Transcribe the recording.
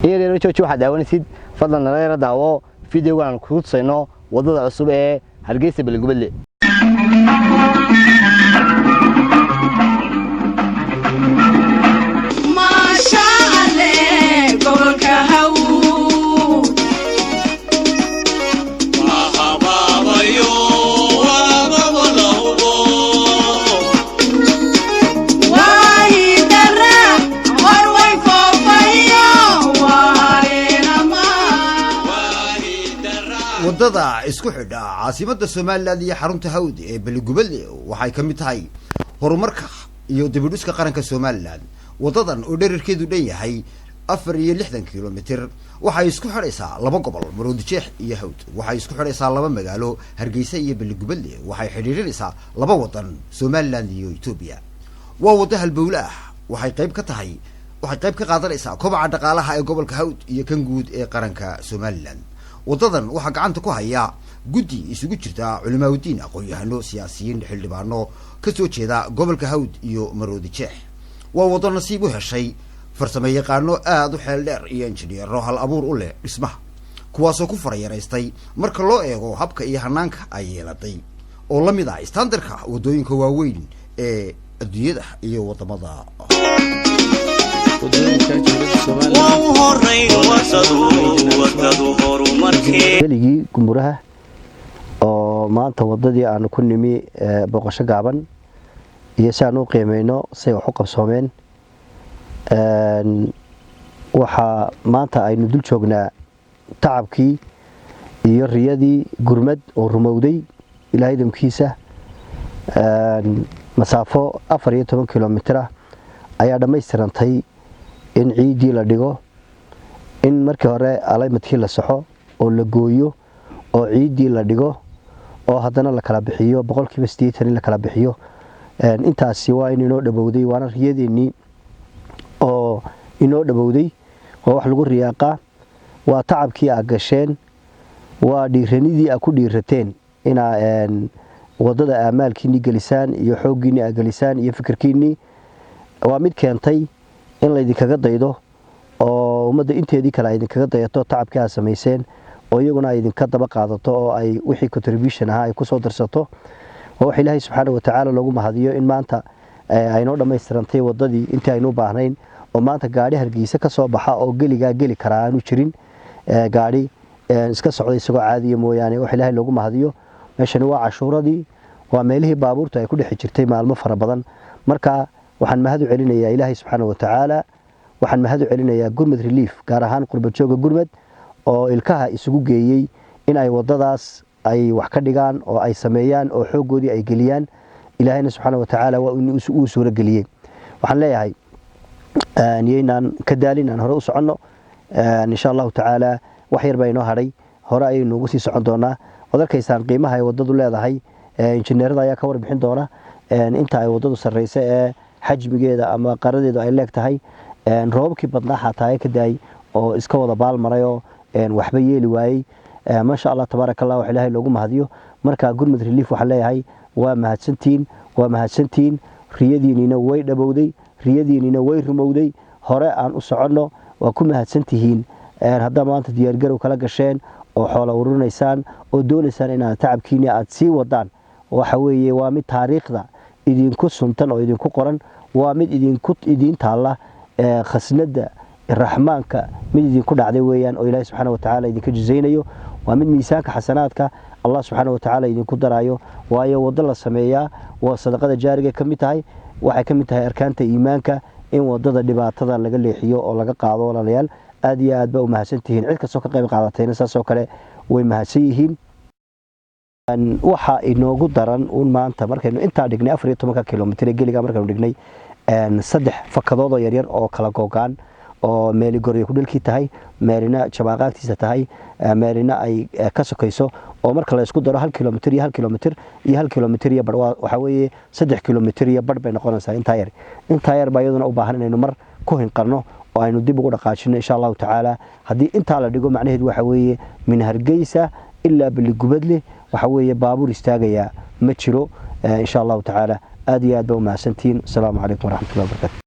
Iyadoo jooji waxa daawanaysid fadlan nala yara daawo fiidiyogan ku tusayno wadada cusub ee Hargeysa Balgubadle. wadada isku xidha caasimada Soomaaliland iyo xarunta Hawd ee Balgubadle waxay kamid tahay horumarka iyo dibudhiska qaranka Soomaaliland. wadadan oo dhererkeedu dhan yahay 460 kilomitir waxay isku xidhaysaa laba gobol Maroodijeex iyo Hawd. waxay isku xidhaysaa laba magaalo Hargeysa iyo Balgubadle. waxay xiriirinaysaa laba wadan Soomaaliland iyo Itoobiya. waa wada halbowle ah waxay qayb ka qaadanaysaa kobaca dhaqaalaha ee gobolka Hawd iyo kan guud ee qaranka Soomaaliland. wadadan waxa gacanta ku haya guddi isugu jirta culimaawidiin aqoon-yahano siyaasiyiin xildhibaano ka soo jeeda gobolka Hawd iyo Maroodijeex. waa wada nasiib u heshay farsamayaqaano aad u xeel dheer iyo injineero hal abuur u leh dhismaha kuwaasoo ku farayareystay marka loo eego habka iyo hanaanka ay yeelatay oo la mid ah standardka wadooyinka waaweyn ee adduunyada iyo wadamada keligii gumuraha oo maanta wadadii aan ku nimi boqosho gaaban iyo si aan u qiimeeyno say wax u qabsoomeen waxa maanta aynu dul joognaa tacabkii iyo riyadii gurmad oo rumowday ilaahay damkiisa masaafo 14 kilomitir ayaa dhamaystirantay in ciidii la dhigo in markii hore alaymadkii la saxo oo la gooyo oo ciidii la dhigo oo haddana la kala bixiyo 80% in la kala bixiyo intaasi waa inoo dhabowday waana riyadeeni oo inoo dhabowday oo wax lagu riyaaqa waa tacabkii aad gasheen waa dhiiranidii aad ku dhiirateen ina wadada aamaalkiini gelisaan iyo xooggiini aad gelisaan iyo fikirkiini waa mid keentay in la idinkaga daydo oo umada inteedii kale ay idinkaga dayato tacabkii aad sameyseen oo iyaguna ay idinka daba qaadato oo ay wixii contribution ah ay ku soo darsato oo wax Ilaahay subxaanahu wa ta'ala lagu mahadiyo in maanta ay noo dhamaystirantay wadadii intii aynu u baahnayn oo maanta gaari Hargeysa ka soo baxa oo geli kara aanu jirin gaari iska socday isagoo caadi mooyaane wax Ilaahay lagu mahadiyo meeshani waa cashuuradii waa meelihii baabuurta ay ku dhex jirtay maalmo fara badan marka waxaan mahad u celinayaa Ilaahay subxaanahu wa ta'ala waxaan mahad u celinayaa gurmad relief gaar ahaan qurbad jooga gurmad oo ilkaha isugu geeyay in ay wadadaas ay wax ka dhigaan oo ay sameeyaan oo xoogoodii ay geliyaan Ilaahayna subxaanahu wa ta'ala waa uu suura galiyay waxaan leeyahay yeynaan ka daalin aan hore u socono insha Allah ta'ala wax yar bayno haray hore ayaynu ugu sii socon doonaa wadarkaysaan qiimaha ay wadadu leedahay injineerada ayaa ka warbixin doona inta ay wadadu sareysa ee xajmigeeda ama qaradeedu ay leegtahay roobkii badnaa xataa ka daay oo iska wada baal maray oo waxba yeeli waayay ma sha Allah tabarakallah wax Ilaahay loogu mahadiyo marka gurmad relief waxa leeyahay waa mahadsantiin riyadiinina way dhabowday riyadiinina way rumowday hore aan u socono waa ku mahadsantihiin hadda maanta diyaar garow kala gasheen oo xoolo ururinaysaan oo doonaysaan inaad tacabkiina aad sii wadaan waxa weeye waa mid taariikhda idinku suntan oo idinku qoran waa mid idin taala khasnada الرحمنك من يدين كل عدو ويان أو إله سبحانه وتعالى يدين كجزينيو ومن ميساك حسناتك الله سبحانه وتعالى يدين كدر عيو وأيه وضل السمايا والصدقات الجارية كمتهاي وحي كمتهاي أركانت إيمانك إن وضد اللي تظهر لقى اللي حيو أو لقى قاعدة ولا ليال أدي أدبا ومهسنتهين عدك سوق قيب قاعدتين ساسوك له ومهسيهين waxa inoogu daran ma anta markaynu inta dhignay 14 kilomitir geliga markaynu dhignay saddex fakadood oo yar yar oo kala googaan oo meeli goriyo ku dhilkii tahay meelina jabaaqaagtiisa tahay meelina ay ka sokayso oo marka la isku daro 1 kilomitir iyo 1 kilomitir iyo 1 kilomitir iyo bar waxa weeye 3 kilomitir iyo bar bay noqonaysaa inta yar baa iyaduna u baahan inaynu mar ku hinqarno oo aynu dib ugu dhaqaajino insha Allah ta'ala hadii inta la dhigo macnaheedu waxa weeye min Hargeysa illa Balgubadle waxa weeye baabuur istaagaya ma jiro insha Allah ta'ala aad iyo aad baa u mahadsantiin. Assalamu alaykum wa rahmatullahi wa barakatuh.